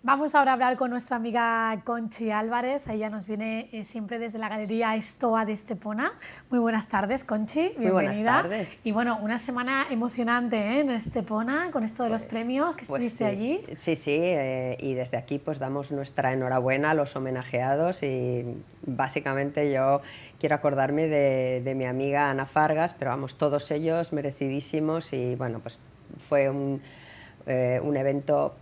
Vamos ahora a hablar con nuestra amiga Conchi Álvarez. Ella nos viene siempre desde la Galería Estoa de Estepona. Muy buenas tardes, Conchi, bienvenida. Muy buenas tardes. Y bueno, una semana emocionante en Estepona con esto de los premios que estuviste allí. Sí, y desde aquí pues damos nuestra enhorabuena a los homenajeados y básicamente yo quiero acordarme de mi amiga Ana Fargas, pero vamos, todos ellos merecidísimos y bueno, pues fue un evento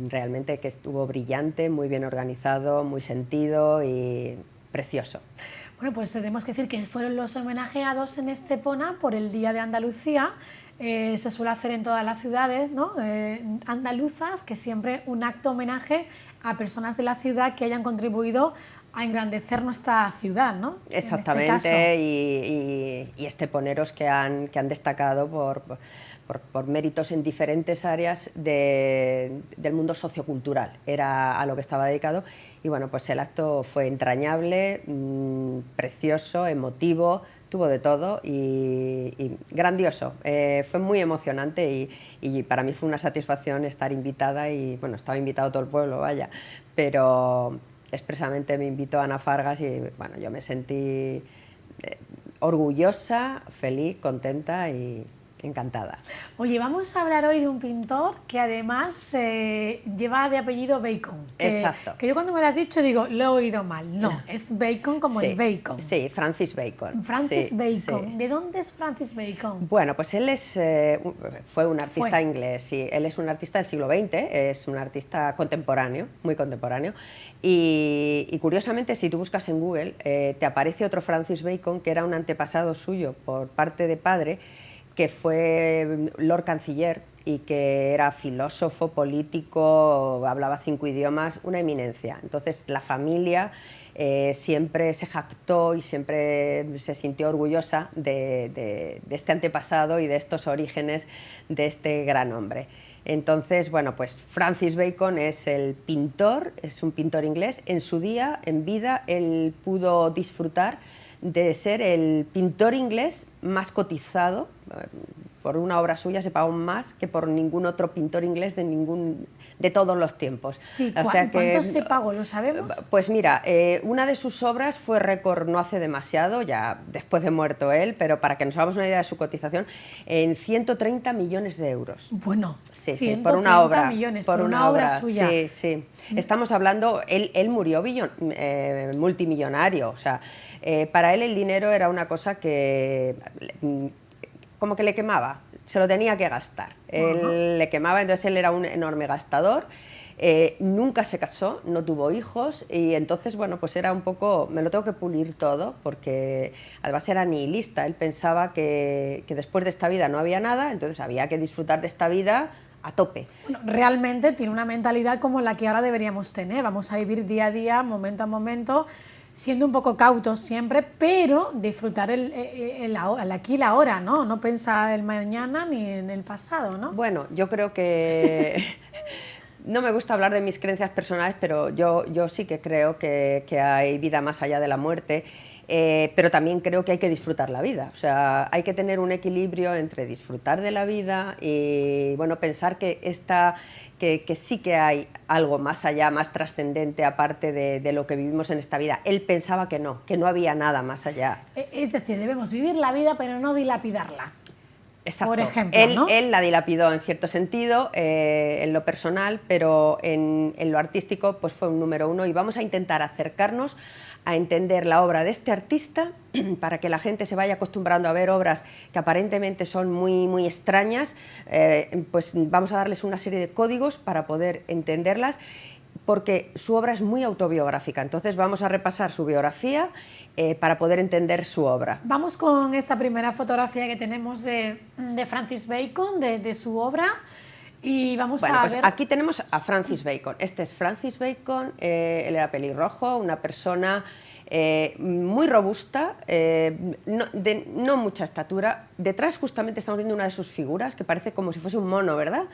realmente que estuvo brillante, muy bien organizado, muy sentido y precioso. Bueno, pues tenemos que decir que fueron los homenajeados en Estepona por el Día de Andalucía. Se suele hacer en todas las ciudades, ¿no? Andaluzas, que siempre un acto homenaje a personas de la ciudad que hayan contribuido a engrandecer nuestra ciudad, ¿no? Exactamente, en este caso. Y esteponeros que han destacado por méritos en diferentes áreas del mundo sociocultural, era a lo que estaba dedicado, y bueno, pues el acto fue entrañable, precioso, emotivo, tuvo de todo y grandioso, fue muy emocionante y para mí fue una satisfacción estar invitada y bueno, estaba invitado todo el pueblo, vaya, pero expresamente me invitó Ana Fargas y bueno, yo me sentí orgullosa, feliz, contenta y encantada. Oye, vamos a hablar hoy de un pintor que además lleva de apellido Bacon. Exacto. Que yo cuando me lo has dicho digo, lo he oído mal. No, es Bacon como sí, el bacon. Sí, Francis Bacon. Francis sí, Bacon. Sí. ¿De dónde es Francis Bacon? Bueno, pues él fue un artista inglés, sí. Él es un artista del siglo XX, es un artista contemporáneo, muy contemporáneo. Y curiosamente, si tú buscas en Google, te aparece otro Francis Bacon, que era un antepasado suyo por parte de padre, que fue Lord Canciller y que era filósofo, político, hablaba 5 idiomas, una eminencia. Entonces la familia siempre se jactó y siempre se sintió orgullosa de este antepasado y de estos orígenes de este gran hombre. Entonces, bueno, pues Francis Bacon es el pintor, es un pintor inglés. En su día, en vida, él pudo disfrutar de ser el pintor inglés más cotizado. Por una obra suya se pagó más que por ningún otro pintor inglés de todos los tiempos. Sí, ¿cuánto se pagó? ¿Lo sabemos? Pues mira, una de sus obras fue récord no hace demasiado, ya después de muerto él, pero para que nos hagamos una idea de su cotización, en 130 millones de euros. Bueno, sí, 130 por una obra, millones, por una obra suya. Sí, sí. Estamos hablando, él murió multimillonario, o sea, para él el dinero era una cosa que como que le quemaba, se lo tenía que gastar. Él le quemaba, entonces él era un enorme gastador, nunca se casó, no tuvo hijos y entonces, bueno, pues era un poco, me lo tengo que pulir todo porque además era nihilista, él pensaba que después de esta vida no había nada, entonces había que disfrutar de esta vida a tope. Bueno, realmente tiene una mentalidad como la que ahora deberíamos tener, vamos a vivir día a día, momento a momento, siendo un poco cautos siempre, pero disfrutar el aquí y la ahora, ¿no? No pensar el mañana ni en el pasado, ¿no? Bueno, yo creo que no me gusta hablar de mis creencias personales, pero yo sí que creo que hay vida más allá de la muerte, pero también creo que hay que disfrutar la vida. O sea, hay que tener un equilibrio entre disfrutar de la vida y bueno, pensar que sí que hay algo más allá, más trascendente, aparte de lo que vivimos en esta vida. Él pensaba que no había nada más allá. Es decir, debemos vivir la vida, pero no dilapidarla. Exacto. Por ejemplo, ¿no? Él la dilapidó en cierto sentido, en lo personal, pero en lo artístico pues fue un número uno y vamos a intentar acercarnos a entender la obra de este artista para que la gente se vaya acostumbrando a ver obras que aparentemente son muy, muy extrañas, pues vamos a darles una serie de códigos para poder entenderlas, porque su obra es muy autobiográfica, entonces vamos a repasar su biografía para poder entender su obra. Vamos con esta primera fotografía que tenemos de Francis Bacon, de su obra. Y vamos Bueno, a pues ver... aquí tenemos a Francis Bacon. Este es Francis Bacon, él era pelirrojo, una persona muy robusta, de no mucha estatura. Detrás justamente estamos viendo una de sus figuras, que parece como si fuese un mono, ¿verdad?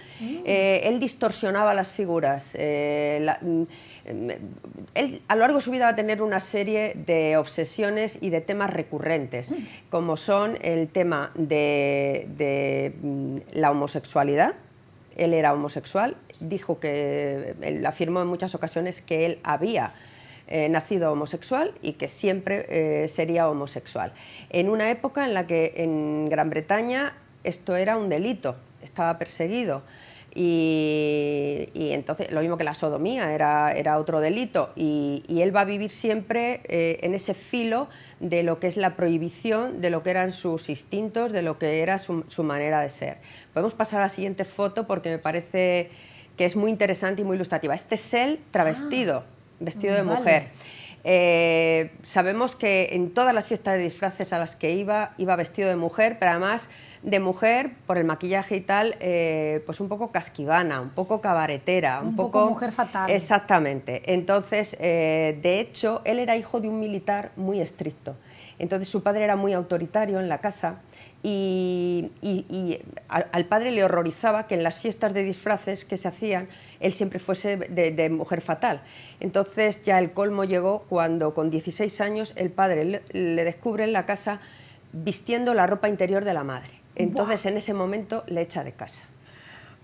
Él distorsionaba las figuras. Él a lo largo de su vida va a tener una serie de obsesiones y de temas recurrentes, como son el tema de la homosexualidad. Él era homosexual, dijo que, él afirmó en muchas ocasiones que él había nacido homosexual y que siempre sería homosexual. En una época en la que en Gran Bretaña esto era un delito, estaba perseguido. Y entonces, lo mismo que la sodomía, era otro delito, y él va a vivir siempre en ese filo de lo que es la prohibición, de lo que eran sus instintos, de lo que era su manera de ser. Podemos pasar a la siguiente foto porque me parece que es muy interesante y muy ilustrativa. Este es él travestido, vestido de mujer. Sabemos que en todas las fiestas de disfraces a las que iba vestido de mujer, pero además de mujer, por el maquillaje y tal, pues un poco casquivana, un poco cabaretera. Un poco mujer fatal. Exactamente. Entonces, de hecho, él era hijo de un militar muy estricto. Entonces su padre era muy autoritario en la casa y al padre le horrorizaba que en las fiestas de disfraces que se hacían él siempre fuese de mujer fatal. Entonces ya el colmo llegó cuando con 16 años el padre le descubre en la casa vistiendo la ropa interior de la madre. Entonces en ese momento le echa de casa.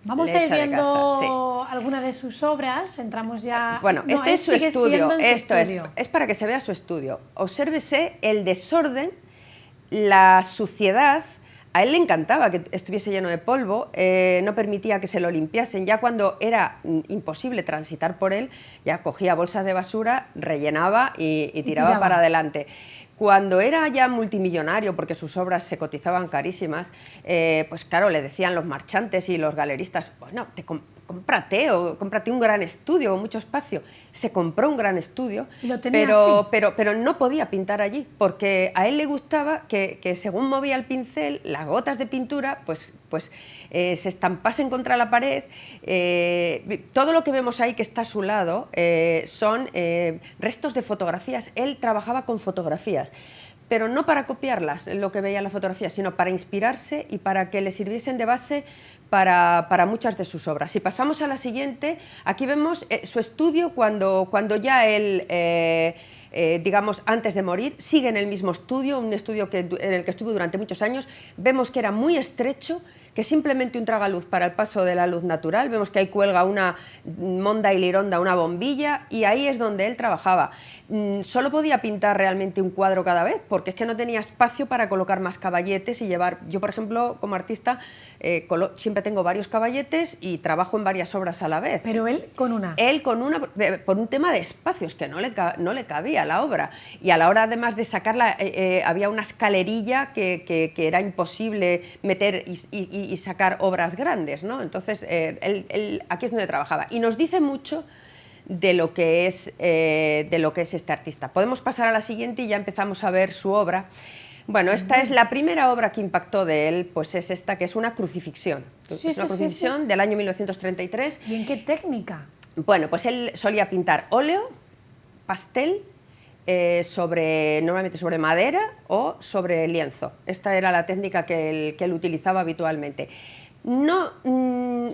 Vamos a ir viendo alguna de sus obras, entramos ya... Bueno, no, este es su estudio, esto estudio. Es para que se vea su estudio. Obsérvese el desorden, la suciedad. A él le encantaba que estuviese lleno de polvo, no permitía que se lo limpiasen. Ya cuando era imposible transitar por él, ya cogía bolsas de basura, rellenaba y tiraba para adelante. Cuando era ya multimillonario, porque sus obras se cotizaban carísimas, pues claro, le decían los marchantes y los galeristas, bueno, cómprate un gran estudio con mucho espacio. Se compró un gran estudio, pero no podía pintar allí, porque a él le gustaba que según movía el pincel, las gotas de pintura pues se estampasen contra la pared. Todo lo que vemos ahí que está a su lado son restos de fotografías. Él trabajaba con fotografías, pero no para copiarlas, lo que veía en la fotografía, sino para inspirarse y para que le sirviesen de base para muchas de sus obras. Si pasamos a la siguiente, aquí vemos su estudio cuando ya él, digamos, antes de morir, sigue en el mismo estudio, un estudio en el que estuvo durante muchos años. Vemos que era muy estrecho, que simplemente un tragaluz para el paso de la luz natural. Vemos que ahí cuelga una monda y lironda, una bombilla, y ahí es donde él trabajaba. Solo podía pintar realmente un cuadro cada vez, porque es que no tenía espacio para colocar más caballetes y llevar... Yo, por ejemplo, como artista, siempre tengo varios caballetes y trabajo en varias obras a la vez. Pero él con una. Él con una, por un tema de espacios, que no le cabía la obra. Y a la hora, además de sacarla, había una escalerilla que era imposible meter y sacar obras grandes, ¿no? Entonces, él aquí es donde trabajaba. Y nos dice mucho de lo que es este artista. Podemos pasar a la siguiente y ya empezamos a ver su obra. Bueno, esta es la primera obra que impactó de él, pues es esta, que es una crucifixión. Es una crucifixión del año 1933. ¿Y en qué técnica? Bueno, pues él solía pintar óleo, pastel, normalmente sobre madera o sobre lienzo. Esta era la técnica que él utilizaba habitualmente. No,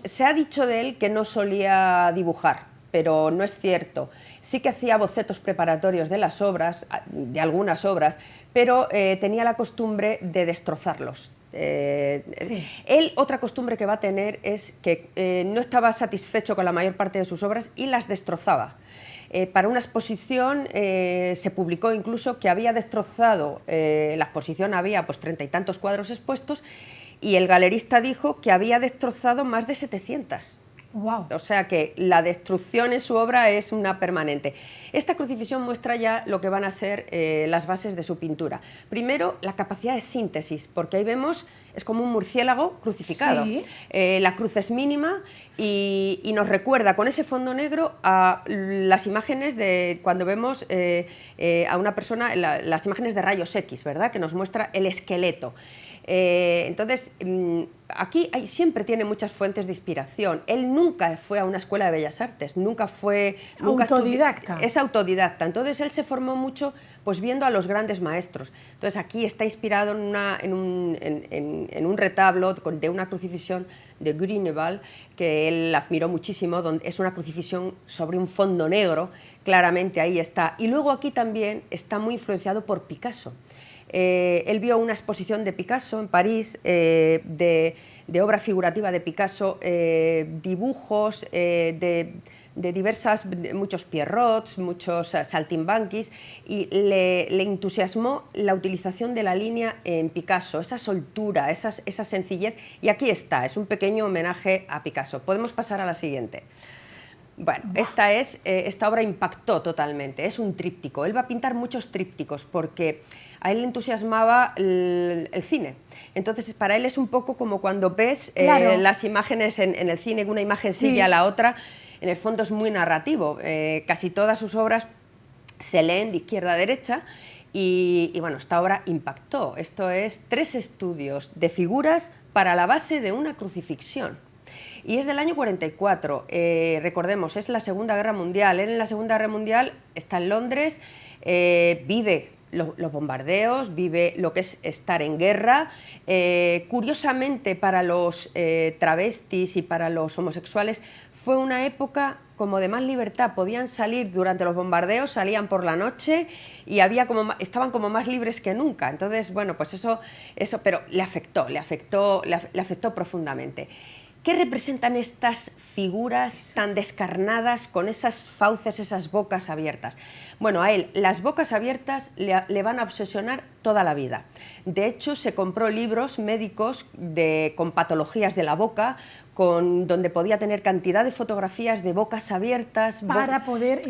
se ha dicho de él que no solía dibujar, pero no es cierto. Sí que hacía bocetos preparatorios de las obras, de algunas obras, pero tenía la costumbre de destrozarlos. Él, otra costumbre que va a tener es que no estaba satisfecho con la mayor parte de sus obras y las destrozaba. Para una exposición se publicó incluso que había destrozado, la exposición había pues 30 y tantos cuadros expuestos, y el galerista dijo que había destrozado más de 700. Wow. O sea que la destrucción en su obra es una permanente. Esta crucifixión muestra ya lo que van a ser las bases de su pintura. Primero, la capacidad de síntesis, porque ahí vemos, es como un murciélago crucificado. Sí. La cruz es mínima y nos recuerda con ese fondo negro a las imágenes de cuando vemos a una persona, las imágenes de rayos X, ¿verdad? Que nos muestra el esqueleto. Entonces, aquí siempre tiene muchas fuentes de inspiración. Él nunca fue a una escuela de bellas artes, nunca fue... Autodidacta. Es autodidacta, entonces él se formó mucho pues viendo a los grandes maestros. Entonces aquí está inspirado en un retablo de una crucifixión de Grünewald, que él admiró muchísimo, donde es una crucifixión sobre un fondo negro, claramente ahí está. Y luego aquí también está muy influenciado por Picasso. Él vio una exposición de Picasso en París, de obra figurativa de Picasso, dibujos muchos pierrots, muchos saltimbanquis, y le entusiasmó la utilización de la línea en Picasso, esa soltura, esa sencillez, y aquí está, es un pequeño homenaje a Picasso. Podemos pasar a la siguiente. Bueno, esta obra impactó totalmente, es un tríptico. Él va a pintar muchos trípticos porque a él le entusiasmaba el cine. Entonces, para él es un poco como cuando ves las imágenes en el cine, una imagen sigue a la otra. En el fondo es muy narrativo. Casi todas sus obras se leen de izquierda a derecha. Y bueno, esta obra impactó. Esto es 3 estudios de figuras para la base de una crucifixión. Y es del año 44, recordemos, es la Segunda Guerra Mundial. Él en la Segunda Guerra Mundial está en Londres, vive los bombardeos, vive lo que es estar en guerra. Curiosamente, para los travestis y para los homosexuales fue una época como de más libertad, podían salir durante los bombardeos, salían por la noche y estaban como más libres que nunca. Entonces, bueno, pues eso pero le afectó profundamente. ¿Qué representan estas figuras tan descarnadas con esas fauces, esas bocas abiertas? Bueno, a él las bocas abiertas le van a obsesionar toda la vida. De hecho, se compró libros médicos con patologías de la boca, donde podía tener cantidad de fotografías de bocas abiertas para poder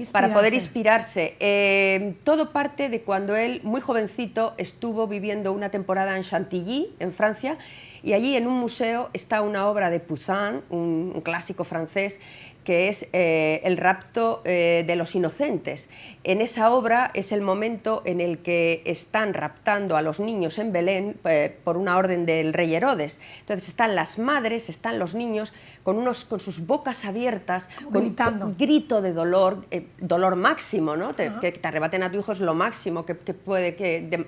inspirarse. Todo parte de cuando él, muy jovencito, estuvo viviendo una temporada en Chantilly, en Francia, y allí en un museo está una obra de Poussin, un clásico francés, que es El rapto de los inocentes. En esa obra es el momento en el que están raptando a los niños en Belén por una orden del rey Herodes. Entonces están las madres, están los niños con sus bocas abiertas, con grito de dolor, dolor máximo, ¿no? Que te arrebaten a tu hijo es lo máximo que puede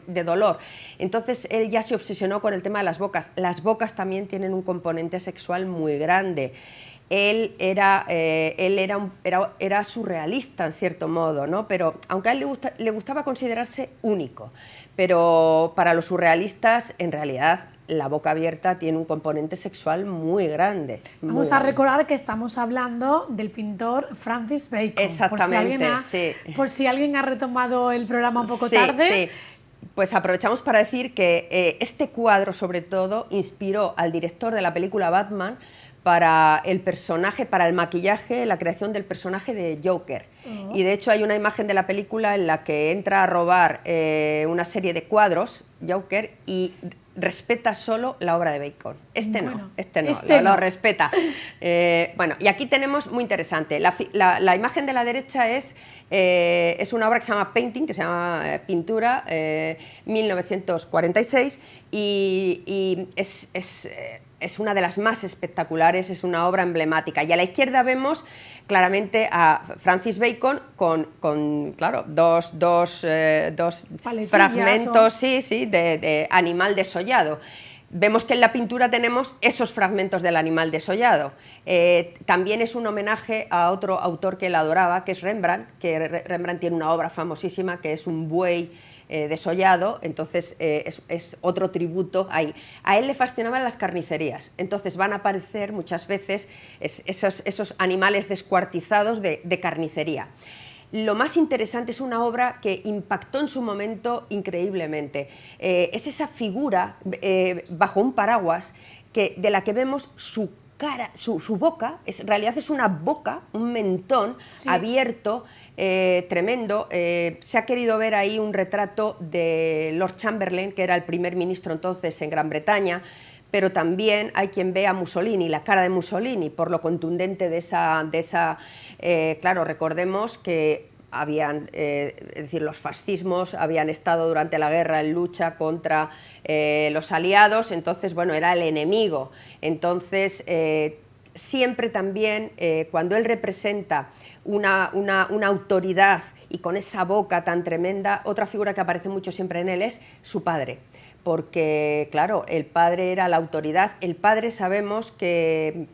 de dolor. Entonces él ya se obsesionó con el tema de las bocas. Las bocas también tienen un componente sexual muy grande. Él era surrealista en cierto modo, ¿no? Pero aunque a él le gustaba considerarse único, pero para los surrealistas en realidad la boca abierta tiene un componente sexual muy grande. Vamos a recordar que estamos hablando del pintor Francis Bacon. Exactamente, por si alguien ha retomado el programa un poco tarde. Sí. Pues aprovechamos para decir que este cuadro sobre todo inspiró al director de la película Batman para el personaje, para el maquillaje, la creación del personaje de Joker. Y de hecho hay una imagen de la película en la que entra a robar una serie de cuadros, Joker, y respeta solo la obra de Bacon. Este no, lo respeta. Bueno, y aquí tenemos, muy interesante, la imagen de la derecha es una obra que se llama Painting, que se llama Pintura, 1946, y es una de las más espectaculares, es una obra emblemática. Y a la izquierda vemos claramente a Francis Bacon con claro, dos fragmentos de animal desollado. Vemos que en la pintura tenemos esos fragmentos del animal desollado. También es un homenaje a otro autor que él adoraba, que es Rembrandt, que Rembrandt tiene una obra famosísima que es un buey desollado, entonces es otro tributo ahí. A él le fascinaban las carnicerías, entonces van a aparecer muchas veces esos animales descuartizados de carnicería. Lo más interesante es una obra que impactó en su momento increíblemente. Es esa figura bajo un paraguas de la que vemos su cara, su boca, en realidad es una boca, un mentón abierto, tremendo. Se ha querido ver ahí un retrato de Lord Chamberlain, que era el primer ministro entonces en Gran Bretaña, pero también hay quien ve a Mussolini, la cara de Mussolini, por lo contundente de esa claro, recordemos que es decir, los fascismos habían estado durante la guerra en lucha contra los aliados, entonces, bueno, era el enemigo. Entonces, siempre también, cuando él representa una autoridad y con esa boca tan tremenda, otra figura que aparece mucho siempre en él es su padre. Porque, claro, el padre era la autoridad. El padre sabemos que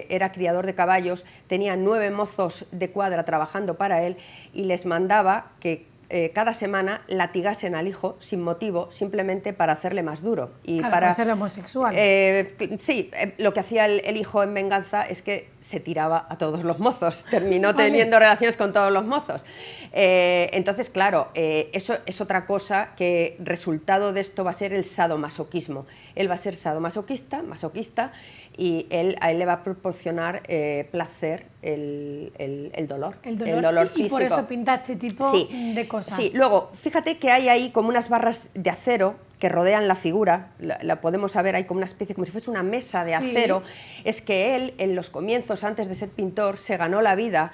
era criador de caballos, tenía 9 mozos de cuadra trabajando para él y les mandaba que cada semana latigasen al hijo sin motivo, simplemente para hacerle más duro. Y claro, para ser homosexual. Sí, lo que hacía el hijo en venganza es que se tiraba a todos los mozos, terminó teniendo relaciones con todos los mozos. Entonces, claro, eso es otra cosa, que resultado de esto va a ser el sadomasoquismo. Él va a ser sadomasoquista, masoquista, y a él le va a proporcionar placer el dolor. El dolor físico. Y por eso pinta este tipo de cosas. Sí, luego, fíjate que hay ahí como unas barras de acero que rodean la figura, la podemos saber, hay como una especie, como si fuese una mesa de acero. Es que él, en los comienzos, antes de ser pintor, se ganó la vida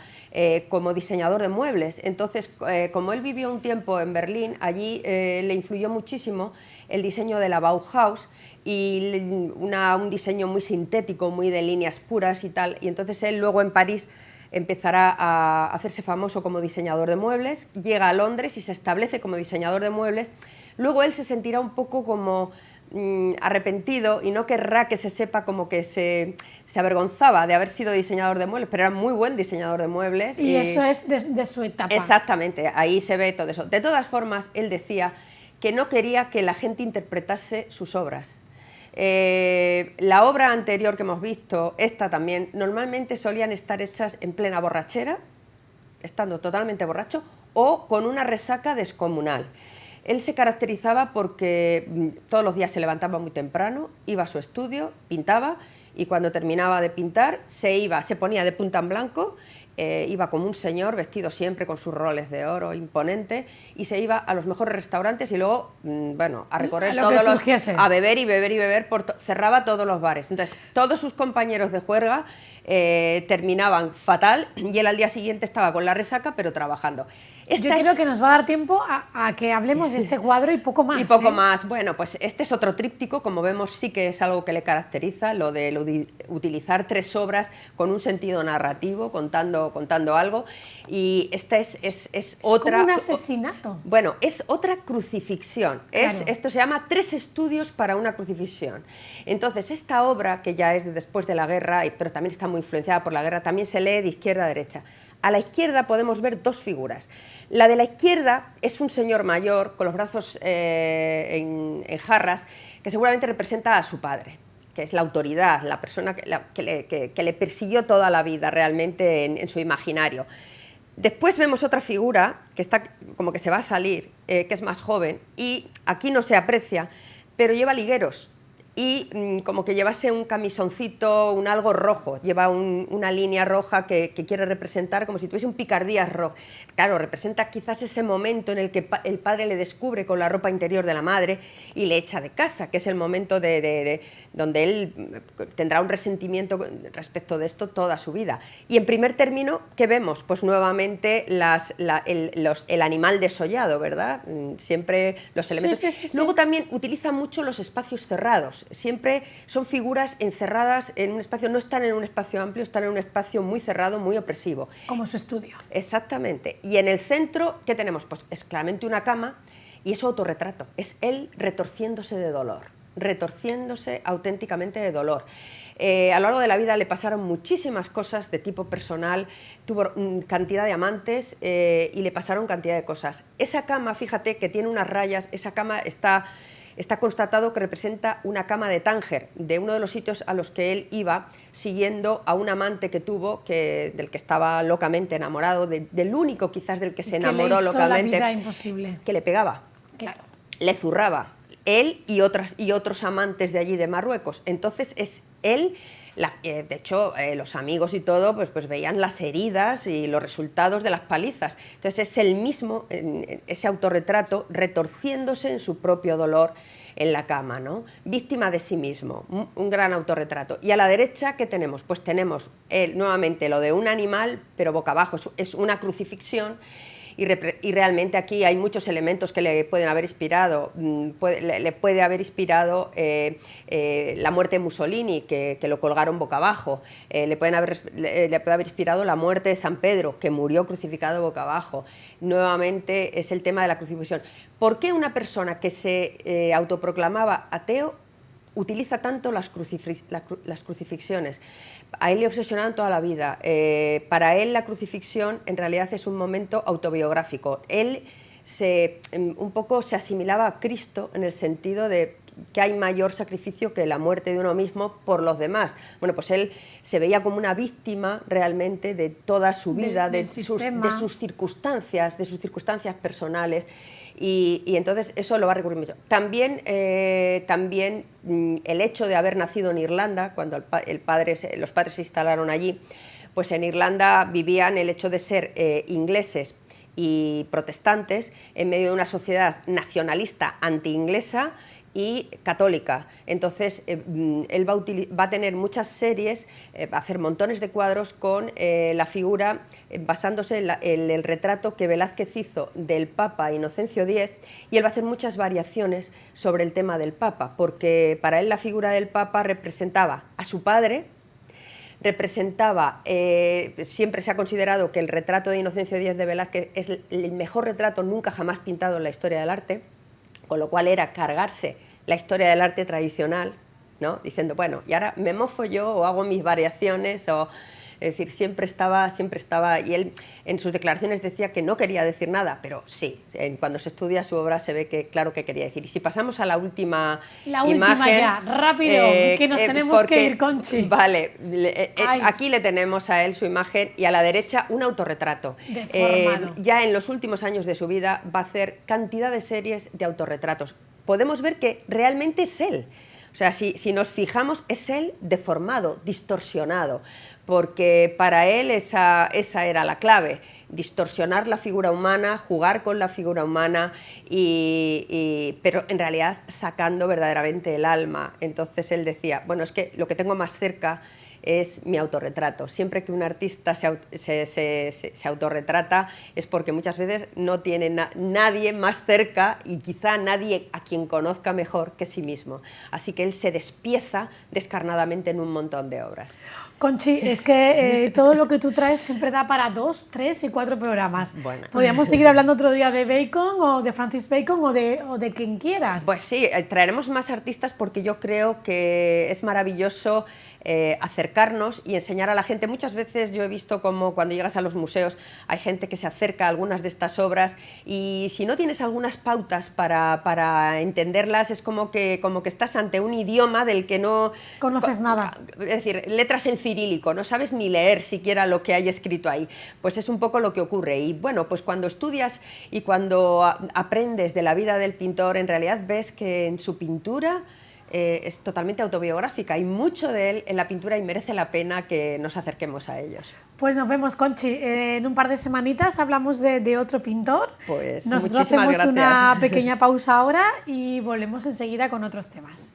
como diseñador de muebles. Entonces, como él vivió un tiempo en Berlín, allí le influyó muchísimo el diseño de la Bauhaus y un diseño muy sintético, muy de líneas puras y tal, y entonces él luego en París empezará a hacerse famoso como diseñador de muebles, llega a Londres y se establece como diseñador de muebles. Luego él se sentirá un poco como arrepentido y no querrá que se sepa, como que se avergonzaba de haber sido diseñador de muebles, pero era muy buen diseñador de muebles. Y eso es de su etapa. Exactamente, ahí se ve todo eso. De todas formas, él decía que no quería que la gente interpretase sus obras. La obra anterior que hemos visto, esta también, normalmente solían estar hechas en plena borrachera, estando totalmente borracho, o con una resaca descomunal. Él se caracterizaba porque todos los días se levantaba muy temprano, iba a su estudio, pintaba, y cuando terminaba de pintar se ponía de punta en blanco, iba como un señor vestido siempre con sus roles de oro imponente, y se iba a los mejores restaurantes y luego, bueno, a recorrer todos los, a beber y beber y beber, cerraba todos los bares. Entonces todos sus compañeros de juerga terminaban fatal, y él al día siguiente estaba con la resaca pero trabajando. Yo creo que nos va a dar tiempo a que hablemos de este cuadro y poco más. Y poco más. Bueno, pues este es otro tríptico, como vemos sí que es algo que le caracteriza, lo de utilizar 3 obras con un sentido narrativo, contando algo. Y esta es otra... como un asesinato. Bueno, es otra crucifixión. Claro. Esto se llama 3 estudios para una crucifixión. Entonces, esta obra, que ya es de después de la guerra, pero también está muy influenciada por la guerra, también se lee de izquierda a derecha. A la izquierda podemos ver 2 figuras. La de la izquierda es un señor mayor con los brazos en jarras, que seguramente representa a su padre, que es la autoridad, la persona que le persiguió toda la vida realmente en su imaginario. Después vemos otra figura que está como que se va a salir, que es más joven, y aquí no se aprecia, pero lleva ligueros. Y como que llevase un camisoncito, un algo rojo, lleva una línea roja que quiere representar como si tuviese un picardías rojo. Claro, representa quizás ese momento en el que el padre le descubre con la ropa interior de la madre y le echa de casa, que es el momento donde él tendrá un resentimiento respecto de esto toda su vida. Y en primer término, ¿qué vemos? Pues nuevamente el animal desollado, ¿verdad? Siempre los elementos. Sí. Luego también utiliza mucho los espacios cerrados. Siempre son figuras encerradas en un espacio, no están en un espacio amplio, están en un espacio muy cerrado, muy opresivo. Como su estudio. Exactamente. Y en el centro, ¿qué tenemos? Pues es claramente una cama, y es autorretrato. Es él retorciéndose de dolor, retorciéndose auténticamente de dolor. A lo largo de la vida le pasaron muchísimas cosas de tipo personal, tuvo cantidad de amantes y le pasaron cantidad de cosas. Esa cama, fíjate que tiene unas rayas, esa cama está constatado que representa una cama de Tánger, de uno de los sitios a los que él iba siguiendo a un amante que tuvo, del que estaba locamente enamorado, del único quizás del que se enamoró localmente, la vida imposible. Que le pegaba, claro, le zurraba, él y otros amantes de allí de Marruecos. Entonces es él... de hecho, los amigos y todo pues veían las heridas y los resultados de las palizas. Entonces es él mismo, ese autorretrato, retorciéndose en su propio dolor en la cama, ¿no? Víctima de sí mismo, un gran autorretrato. Y a la derecha, ¿qué tenemos? Pues tenemos nuevamente lo de un animal, pero boca abajo, es una crucifixión. y realmente aquí hay muchos elementos que le pueden haber inspirado. Le puede haber inspirado la muerte de Mussolini, que lo colgaron boca abajo. Le puede haber inspirado la muerte de San Pedro, que murió crucificado boca abajo. Nuevamente es el tema de la crucifixión. ¿Por qué una persona que se autoproclamaba ateo utiliza tanto las crucifixiones? A él le obsesionaron toda la vida. Para él la crucifixión en realidad es un momento autobiográfico. Él un poco se asimilaba a Cristo en el sentido de que hay mayor sacrificio que la muerte de uno mismo por los demás. Bueno, pues él se veía como una víctima realmente de toda su vida, de sus circunstancias personales. Y entonces eso lo va a recurrir mucho. También el hecho de haber nacido en Irlanda, cuando los padres se instalaron allí, pues en Irlanda vivían el hecho de ser ingleses y protestantes en medio de una sociedad nacionalista anti-inglesa y católica. Entonces él va a tener muchas series, va a hacer montones de cuadros con la figura, basándose en el retrato que Velázquez hizo del Papa Inocencio X, y él va a hacer muchas variaciones sobre el tema del Papa, porque para él la figura del Papa representaba a su padre, siempre se ha considerado que el retrato de Inocencio X de Velázquez es el mejor retrato nunca jamás pintado en la historia del arte, con lo cual era cargarse la historia del arte tradicional, ¿no? Diciendo, bueno, y ahora me mofo yo o hago mis variaciones, es decir, siempre estaba, y él en sus declaraciones decía que no quería decir nada, pero sí, cuando se estudia su obra se ve que claro que quería decir. Y si pasamos a la última imagen, ya, rápido, que nos tenemos que ir, Conchi. Vale, aquí le tenemos a él su imagen y a la derecha un autorretrato. Deformado. Ya en los últimos años de su vida va a hacer cantidad de series de autorretratos. Podemos ver que realmente es él. O sea, si nos fijamos, es él deformado, distorsionado, porque para él esa era la clave, distorsionar la figura humana, jugar con la figura humana, pero en realidad sacando verdaderamente el alma. Entonces él decía, bueno, es que lo que tengo más cerca es mi autorretrato. Siempre que un artista se autorretrata es porque muchas veces no tiene nadie más cerca y quizá nadie a quien conozca mejor que sí mismo. Así que él se despieza descarnadamente en un montón de obras. Conchi, es que todo lo que tú traes siempre da para 2, 3 y 4 programas. Bueno. Podríamos seguir hablando otro día de Bacon o de Francis Bacon o de quien quieras. Pues sí, traeremos más artistas porque yo creo que es maravilloso acercarnos y enseñar a la gente. Muchas veces yo he visto como cuando llegas a los museos hay gente que se acerca a algunas de estas obras y si no tienes algunas pautas para entenderlas es como que estás ante un idioma del que no conoces nada. Es decir, letras en cirílico, no sabes ni leer siquiera lo que hay escrito ahí. Pues es un poco lo que ocurre. Y bueno, pues cuando estudias y cuando aprendes de la vida del pintor, en realidad ves que en su pintura es totalmente autobiográfica y mucho de él en la pintura y merece la pena que nos acerquemos a ellos. Pues nos vemos, Conchi. En un par de semanitas hablamos de otro pintor. Pues nosotros muchísimas hacemos gracias. Una pequeña pausa ahora y volvemos enseguida con otros temas.